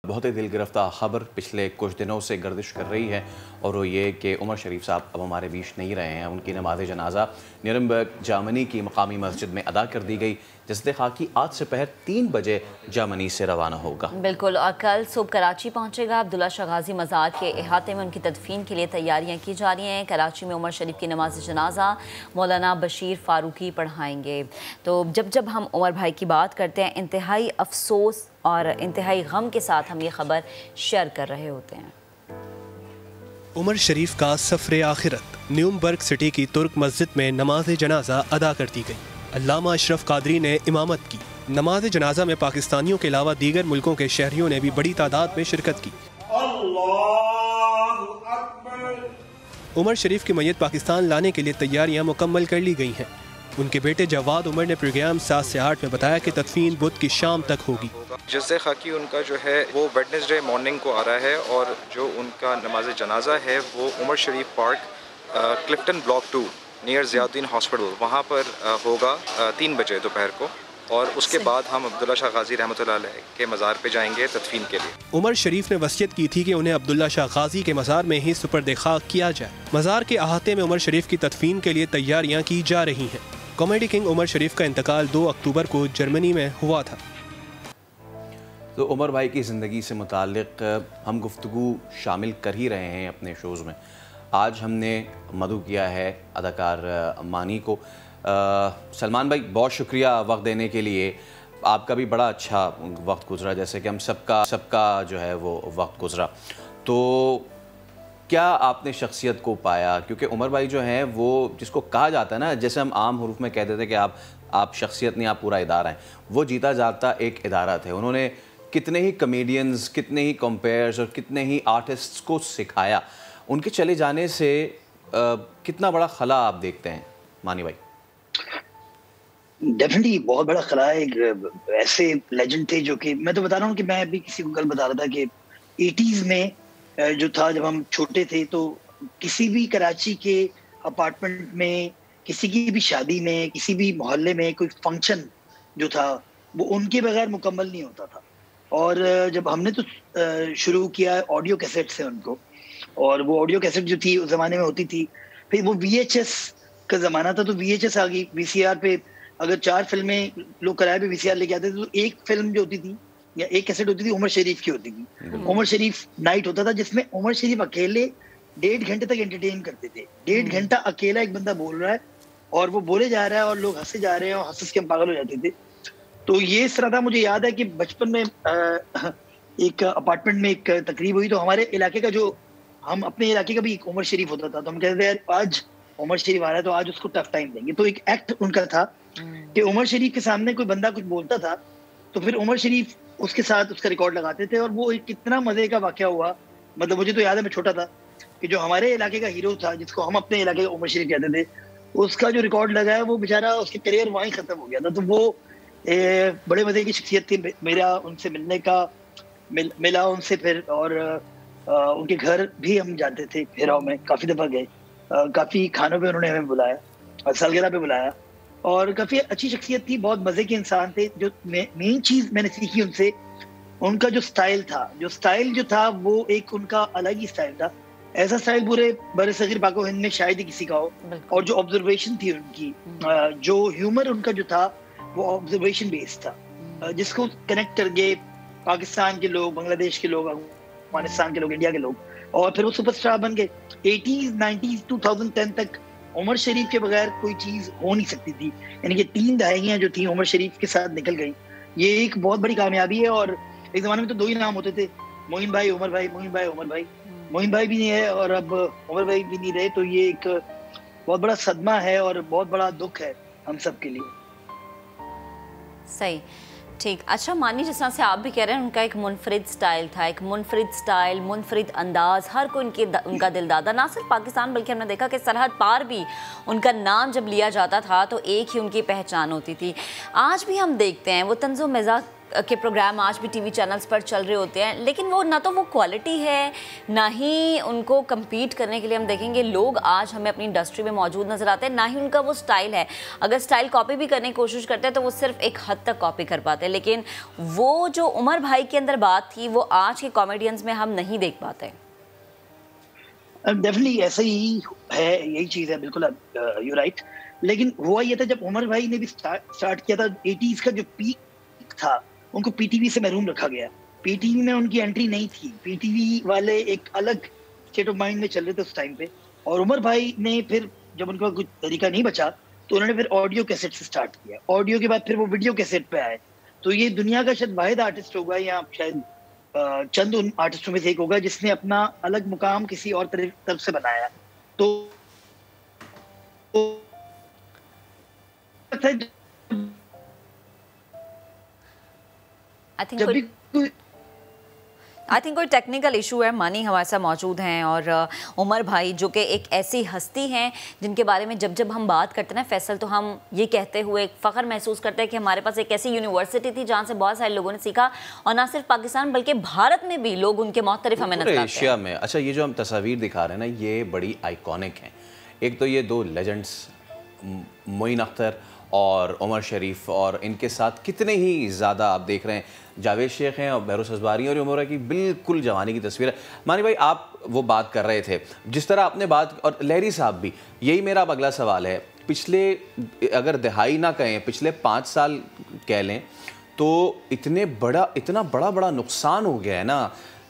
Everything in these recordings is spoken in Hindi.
बहुत ही दिल गिरफ्तार खबर पिछले कुछ दिनों से गर्दिश कर रही है और वो ये कि उमर शरीफ साहब अब हमारे बीच नहीं रहे हैं। उनकी नमाज जनाजा न्यूरम्बर्ग जर्मनी की मकामी मस्जिद में अदा कर दी गई, जिससे खाकी आज दोपहर 3 बजे जर्मनी से रवाना होगा। बिल्कुल, और कल सुबह कराची पहुंचेगा। अब्दुल्ला शाह गाजी मज़ार के अहाते में उनकी तदफीन के लिए तैयारियां की जा रही हैं। कराची में उमर शरीफ की नमाज जनाजा मौलाना बशीर फारूकी पढ़ाएंगे। तो जब हम उमर भाई की बात करते हैं, इंतहाई अफसोस और इंतहाई गम के साथ हम ये खबर शेयर कर रहे होते हैं। उमर शरीफ का सफ़र आखिरत न्यूरम्बर्ग सिटी की तुर्क मस्जिद में नमाज जनाजा अदा कर दी गई। अल्लामा अशरफ कादरी ने इमामत की। नमाज जनाजा में पाकिस्तानियों के अलावा दीगर मुल्कों के शहरियों ने भी बड़ी तादाद में शिरकत की। उमर शरीफ की मैयत पाकिस्तान लाने के लिए तैयारियां मुकम्मल कर ली गई हैं। उनके बेटे जवाद उमर ने प्रोग्राम 7 से 8 में बताया कि तदफीन बुध की शाम तक होगी। जज्जे खाकी उनका जो है वो वेडनेसडे मॉर्निंग को आ रहा है और जो उनका नमाज जनाजा है वो Umar Sharif park Clifton block 2 near Ziauddin hospital वहाँ पर होगा 3 बजे दोपहर को। और उसके बाद हम अब्दुल्ला शाह गाजी रहमतुल्लाह अलैह के मज़ार पे जाएंगे तदफीन के लिए। उमर शरीफ ने वसीयत की थी कि उन्हें अब्दुल्ला शाह गाजी के मज़ार में ही सुपर्द खाक किया जाए। मज़ार के अहाते में उमर शरीफ की तदफीन के लिए तैयारियाँ की जा रही हैं। कॉमेडी किंग उमर शरीफ का इंतकाल 2 अक्टूबर को जर्मनी में हुआ था। तो उमर भाई की ज़िंदगी से मुताल्लिक़ हम गुफ्तगू शामिल कर ही रहे हैं अपने शोज़ में। आज हमने मदऊ किया है अदाकार मानी को। सलमान भाई, बहुत शुक्रिया वक्त देने के लिए। आपका भी बड़ा अच्छा वक्त गुजरा, जैसे कि हम सबका जो है वो वक्त गुजरा। तो क्या आपने शख्सियत को पाया? क्योंकि उमर भाई जो हैं वो जिसको कहा जाता है ना, जैसे हम आम हरूफ में कहते थे कि आप शख्सियत नहीं, आप पूरा इदारा हैं, वो जीता जाता एक इदारा थे। उन्होंने कितने ही कमेडियंस, कितने ही कंपेयर्स और कितने ही आर्टिस्ट्स को सिखाया। उनके चले जाने से कितना बड़ा खला आप देखते हैं मानी भाई? डेफिनेटली बहुत बड़ा खला है। एक ऐसे लेजेंड थे जो कि मैं तो बता रहा हूँ कि मैं अभी किसी को कल बता रहा था कि 80s में जो था, जब हम छोटे थे तो किसी भी कराची के अपार्टमेंट में, किसी की भी शादी में, किसी भी मोहल्ले में कोई फंक्शन जो था वो उनके बगैर मुकम्मल नहीं होता था। और जब हमने तो शुरू किया ऑडियो कैसेट से उनको, और वो ऑडियो कैसेट जो थी उस जमाने में होती थी, फिर वो VHS का जमाना था तो VHS आ गई। VCR पे अगर 4 फिल्में लोग किराए पे VCR लेके आते थे तो एक फिल्म जो होती थी या एक कैसेट होती थी उमर शरीफ की होती थी। उमर शरीफ नाइट होता था जिसमें उमर शरीफ अकेले 1.5 घंटे तक एंटरटेन करते थे। 1.5 घंटा अकेला एक बंदा बोल रहा है और वो बोले जा रहा है और लोग हंसे जा रहे हैं और हंस के हम पागल हो जाते थे। तो ये इस तरह था। मुझे याद है कि बचपन में एक अपार्टमेंट में एक तकरीब हुई तो हमारे इलाके का, जो हम अपने इलाके का भी एक उमर शरीफ होता था, तो हम कहते थे यार आज उमर शरीफ आ रहा है तो आज उसको टफ टाइम देंगे। तो एक एक्ट उनका था कि उमर शरीफ के सामने कोई बंदा कुछ बोलता था तो फिर उमर शरीफ उसके साथ उसका रिकॉर्ड लगाते थे। और वो एक कितना मजे का वाकया हुआ। मतलब मुझे तो याद है, मैं छोटा था, कि जो हमारे इलाके का हीरो था जिसको हम अपने इलाके का उमर शरीफ कहते थे, उसका जो रिकॉर्ड लगाया वो बेचारा, उसके करियर वहीं खत्म हो गया था। तो वो बड़े मजे की शख्सियत थी। मेरा उनसे मिलने का मिला उनसे फिर, और उनके घर भी हम जाते थे फेराव में, काफी दफा गए। काफी खानों पे उन्होंने हमें बुलाया और सालगिरह पे बुलाया, और काफी अच्छी शख्सियत थी, बहुत मजे के इंसान थे। जो मेन चीज मैंने सीखी उनसे, उनका जो स्टाइल था वो एक उनका अलग ही स्टाइल था। ऐसा स्टाइल पूरे बरसगीर पाको हिंद में शायद ही किसी का हो। और जो ऑब्जर्वेशन थी उनकी, जो ह्यूमर उनका जो था वो ऑब्जर्वेशन बेस्ड था, जिसको कनेक्ट करके पाकिस्तान के लोग, बांग्लादेश के लोग, अफगानिस्तान के लोग, इंडिया के लोग, और फिर वो सुपरस्टार बन गए। 80s, 90s, 2010 तक उमर शरीफ के बगैर कोई चीज हो नहीं सकती थी। यानी कि 3 दहाइयां जो थी उमर शरीफ के साथ निकल गई। ये एक बहुत बड़ी कामयाबी है। और एक जमाने में तो 2 ही नाम होते थे, मोइन भाई, उमर भाई, मोइन भाई, उमर भाई। मोइन भाई भी नहीं है और अब उमर भाई भी नहीं रहे, तो ये एक बहुत बड़ा सदमा है और बहुत बड़ा दुख है हम सब के लिए। सही, ठीक। अच्छा मानी, जिस तरह से आप भी कह रहे हैं, उनका एक मुनफरिद स्टाइल था, एक मुनफरिद स्टाइल, मुनफरिद अंदाज़, हर कोई उनका दिल दादा। ना सिर्फ पाकिस्तान बल्कि हमने देखा कि सरहद पार भी उनका नाम जब लिया जाता था तो एक ही उनकी पहचान होती थी। आज भी हम देखते हैं वो तंज़ो मिज़ाज के प्रोग्राम आज भी टीवी चैनल्स पर चल रहे होते हैं, लेकिन वो ना तो वो क्वालिटी है, ना ही उनको compete करने के लिए हम देखेंगे लोग आज हमें अपनी इंडस्ट्री में मौजूद नज़र आते हैं, ना ही उनका वो स्टाइल है। अगर स्टाइल कॉपी भी करने की कोशिश करते हैं तो वो सिर्फ एक हद तक कॉपी कर पाते हैं, लेकिन वो जो उमर भाई के अंदर बात थी वो आज के कॉमेडियंस में हम नहीं देख पाते। डेफिनेटली ऐसा ही है, यही चीज़ है, बिल्कुल यू राइट। लेकिन हुआ ये था जब उमर भाई ने भी स्टार्ट किया था, 80s का जो पीक था उनको पीटीवी से महरूम रखा गया। पीटीवी में उनकी एंट्री नहीं थी, पीटीवी वाले एक अलग स्टेट ऑफ माइंड में चल रहे थे उस टाइम पे। और उमर भाई ने फिर जब उनका कुछ तरीका नहीं बचा तो उन्होंने फिर ऑडियो कैसेट से स्टार्ट किया, ऑडियो के बाद फिर वो वीडियो कैसेट पे आए। तो ये दुनिया का शायद वाहिद आर्टिस्ट होगा या शायद चंद उन आर्टिस्टों में से एक होगा जिसने अपना अलग मुकाम किसी और तरफ से बनाया। तो आई थिंक कोई टेक्निकल इशू है। मानी हमारे साथ मौजूद हैं और उमर भाई जो कि एक ऐसी हस्ती हैं जिनके बारे में जब जब हम बात करते हैं ना फैसल, तो हम ये कहते हुए एक फ़ख्र महसूस करते हैं कि हमारे पास एक ऐसी यूनिवर्सिटी थी जहाँ से बहुत सारे लोगों ने सीखा, और ना सिर्फ पाकिस्तान बल्कि भारत में भी लोग उनके मुख्तलिफ हमें नजर आते हैं। एशिया में अच्छा, ये जो हम तस्वीर दिखा रहे हैं ना, ये बड़ी आइकॉनिक हैं। एक तो ये दो लेजेंड्स मोइन अख्तर और उमर शरीफ, और इनके साथ कितने ही ज़्यादा आप देख रहे हैं जावेद शेख हैं और बहरोज़ हज़बारी हैं, और उमर की बिल्कुल जवानी की तस्वीर है। मानी भाई, आप वो बात कर रहे थे जिस तरह आपने बात, और लहरी साहब भी, यही मेरा अब अगला सवाल है। पिछले अगर दहाई ना कहें, पिछले 5 साल कह लें, तो इतना बड़ा नुकसान हो गया है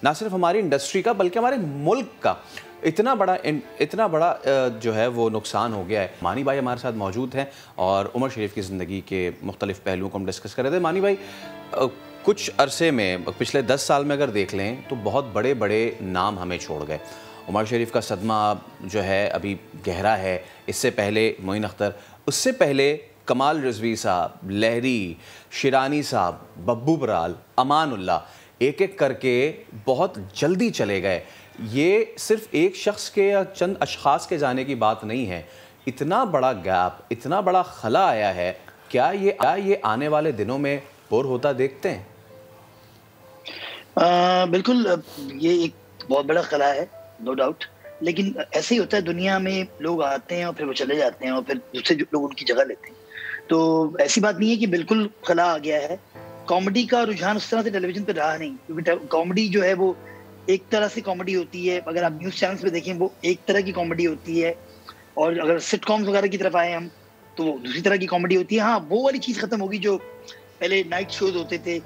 ना सिर्फ हमारी इंडस्ट्री का बल्कि हमारे मुल्क का इतना बड़ा जो है वो नुकसान हो गया है। मानी भाई हमारे साथ मौजूद हैं और उमर शरीफ की ज़िंदगी के मुख्तलिफ पहलुओं को हम डिस्कस कर रहे थे। मानी भाई, कुछ अरसे में, पिछले 10 साल में अगर देख लें तो बहुत बड़े बड़े नाम हमें छोड़ गए। उमर शरीफ का सदमा जो है अभी गहरा है। इससे पहले मोइन अख्तर, उससे पहले कमाल रिजवी साहब, लहरी, शिरानी साहब, बब्बू बराल, अमानुल्लाह, एक एक करके बहुत जल्दी चले गए। ये सिर्फ एक शख्स के या चंद अशखास के जाने की बात नहीं है। इतना बड़ा गैप, इतना बड़ा खला आया है। क्या ये आने वाले दिनों में पुर होता देखते हैं? बिल्कुल, ये एक बहुत बड़ा खला है, नो डाउट। लेकिन ऐसे ही होता है दुनिया में, लोग आते हैं और फिर वो चले जाते हैं और फिर दूसरे लोग उनकी जगह लेते हैं। तो ऐसी बात नहीं है कि बिल्कुल खला आ गया है। कॉमेडी का रुझान उस तरह से टेलीविजन पे रहा नहीं, क्योंकि कॉमेडी जो है वो एक तरह से कॉमेडी होती है। अगर आप न्यूज़ चैनल्स पे देखें वो एक तरह की कॉमेडी होती है, और अगर सिटकॉम्स वगैरह की तरफ आए हम तो वो दूसरी तरह की कॉमेडी होती है। हाँ, वो वाली चीज़ खत्म होगी जो पहले नाइट शोज होते थे।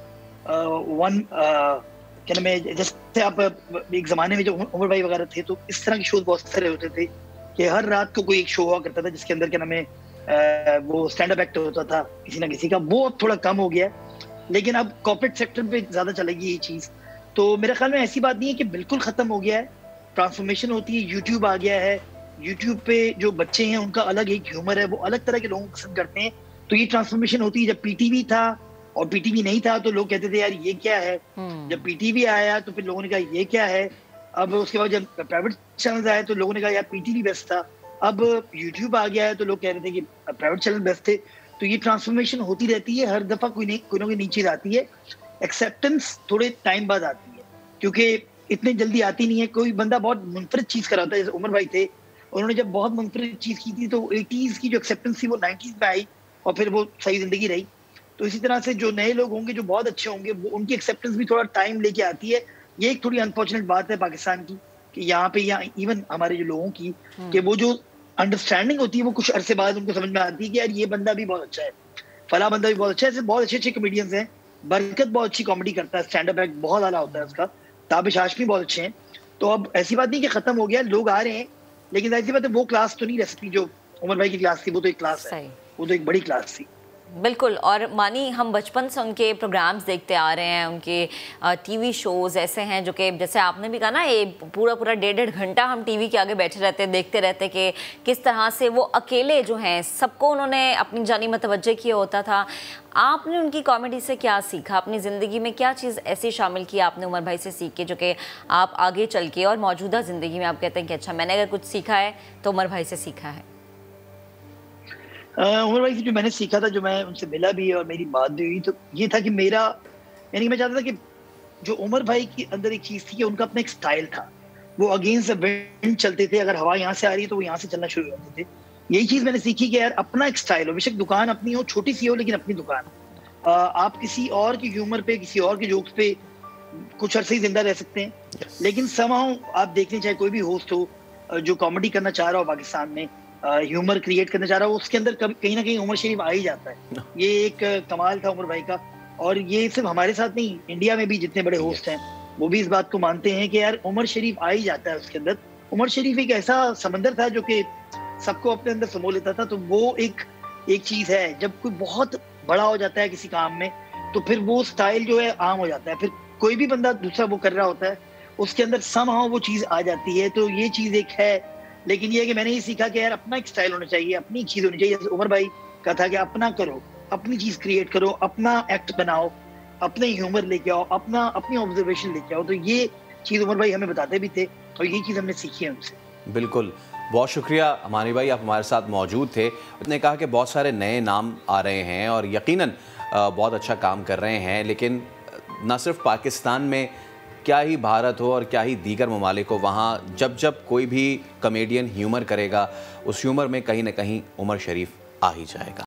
क्या नाम है, जैसे आप एक ज़माने में जो उमर भाई वगैरह थे तो इस तरह के शोज बहुत सारे होते थे कि हर रात को कोई एक शो हुआ करता था जिसके अंदर क्या नाम है वो स्टैंड अप एक्ट होता था किसी ना किसी का। वो अब थोड़ा कम हो गया, लेकिन अब कॉर्पोरेट सेक्टर पे ज़्यादा चलेगी ये चीज़। तो मेरे ख्याल में ऐसी बात नहीं है कि बिल्कुल ख़त्म हो गया है, ट्रांसफॉर्मेशन होती है। यूट्यूब आ गया है, यूट्यूब पे जो बच्चे हैं उनका अलग एक ह्यूमर है, वो अलग तरह के लोगों को पसंद करते हैं। तो ये ट्रांसफॉर्मेशन होती है। जब पीटीवी था और पीटीवी नहीं था तो लोग कहते थे यार ये क्या है। जब पीटीवी आया तो फिर लोगों ने कहा ये क्या है। अब उसके बाद जब प्राइवेट चैनल आए तो लोगों ने कहा यार पीटीवी बेस्ट था। अब यूट्यूब आ गया है तो लोग कह रहे थे कि प्राइवेट चैनल बेस्ट थे। तो ये ट्रांसफॉर्मेशन होती रहती है, हर दफ़ा कोई ना कोई नई चीज़ आती है। एक्सेप्टेंस थोड़े टाइम बाद आती है, क्योंकि इतनी जल्दी आती नहीं है। कोई बंदा बहुत मुनफरिद चीज़ कर रहा था, जैसे उमर भाई थे, उन्होंने जब बहुत मुनफरिद चीज़ की थी तो 80s की जो एक्सेप्टेंस थी वो 90s में आई और फिर वो सही ज़िंदगी रही। तो इसी तरह से जो नए लोग होंगे जो बहुत अच्छे होंगे वो उनकी एक्सेप्टेंस भी थोड़ा टाइम लेके आती है। ये एक थोड़ी अनफॉर्चुनेट बात है पाकिस्तान की कि यहाँ पे या इवन हमारे जो लोगों की कि वो जो अंडरस्टैंडिंग होती है वो कुछ अरसे बाद उनको समझ में आती है कि यार ये बंदा भी बहुत अच्छा है, फला बंदा भी बहुत अच्छा है। ऐसे बहुत अच्छे अच्छे कॉमेडियंस हैं। बरकत बहुत अच्छी कॉमेडी करता है, स्टैंड अप एक्ट बहुत आला होता है उसका। ताबिश हाशमी बहुत अच्छे हैं। तो अब ऐसी बात नहीं कि खत्म हो गया, लोग आ रहे हैं, लेकिन ऐसी बात है वो क्लास तो नहीं रह सकती जो उमर भाई की क्लास थी। वो तो एक क्लास है, वो तो एक बड़ी क्लास थी। बिल्कुल। और मानी हम बचपन से उनके प्रोग्राम्स देखते आ रहे हैं, उनके टीवी शोज़ ऐसे हैं जो कि जैसे आपने भी कहा ना, ये पूरा 1.5 घंटा हम टीवी के आगे बैठे रहते, देखते रहते कि किस तरह से वो अकेले जो हैं सबको उन्होंने अपनी जानी मतवज्जे किया होता था। आपने उनकी कॉमेडी से क्या सीखा? अपनी ज़िंदगी में क्या चीज़ ऐसी शामिल की आपने उमर भाई से सीख के जो कि आप आगे चल के और मौजूदा ज़िंदगी में आप कहते हैं कि अच्छा मैंने अगर कुछ सीखा है तो उमर भाई से सीखा है? उमर भाई से जो मैंने सीखा था, जो मैं उनसे मिला भी और मेरी बात भी हुई, तो ये था कि मेरा यानी मैं चाहता था कि जो उमर भाई के अंदर एक चीज थी कि उनका अपना एक स्टाइल था, वो अगेंस्ट द विंड चलते थे, अगर हवा यहाँ से आ रही है तो वो यहाँ से चलना शुरू कर देते थे। यही चीज मैंने सीखी कि यार अपना एक स्टाइल हो, बेशक दुकान अपनी हो, छोटी सी हो, लेकिन अपनी दुकान। आप किसी और के ह्यूमर पे, किसी और के जोक्स पे कुछ अरसे ही जिंदा रह सकते हैं, लेकिन समहाउ आप देख लें, चाहे कोई भी होस्ट हो जो कॉमेडी करना चाह रहा हो पाकिस्तान में, ह्यूमर क्रिएट करना चाह रहा हो, उसके अंदर कहीं ना कहीं उमर शरीफ आ ही जाता है। ये एक कमाल था उमर भाई का। और ये सिर्फ हमारे साथ नहीं, इंडिया में भी जितने बड़े होस्ट हैं वो भी इस बात को मानते हैं कि यार उमर शरीफ आ ही जाता है उसके अंदर। उमर शरीफ एक ऐसा समंदर था जो कि सबको अपने अंदर समो लेता था। तो वो एक चीज है, जब कोई बहुत बड़ा हो जाता है किसी काम में तो फिर वो स्टाइल जो है आम हो जाता है, फिर कोई भी बंदा दूसरा वो कर रहा होता है उसके अंदर समहाउ वो चीज आ जाती है। तो ये चीज एक है, लेकिन ये है कि मैंने ये सीखा कि यार अपना एक स्टाइल होना चाहिए, अपनी एक चीज होनी चाहिए। जैसे उमर भाई का था कि अपना करो, अपनी चीज क्रिएट करो, अपना एक्ट बनाओ, अपने ह्यूमर लेके आओ, अपनी ऑब्जर्वेशन लेके आओ। तो ये चीज उमर भाई हमें बताते भी थे और यही चीज हमने सीखी है उनसे। बिल्कुल, बहुत शुक्रिया मानी भाई, आप हमारे साथ मौजूद थे। उसने कहा कि बहुत सारे नए नाम आ रहे हैं और यकीनन बहुत अच्छा काम कर रहे हैं, लेकिन न सिर्फ पाकिस्तान में, क्या ही भारत हो और क्या ही दीगर ममालिक हो, वहाँ जब जब कोई भी कॉमेडियन ह्यूमर करेगा उस ह्यूमर में कहीं ना कहीं उमर शरीफ आ ही जाएगा।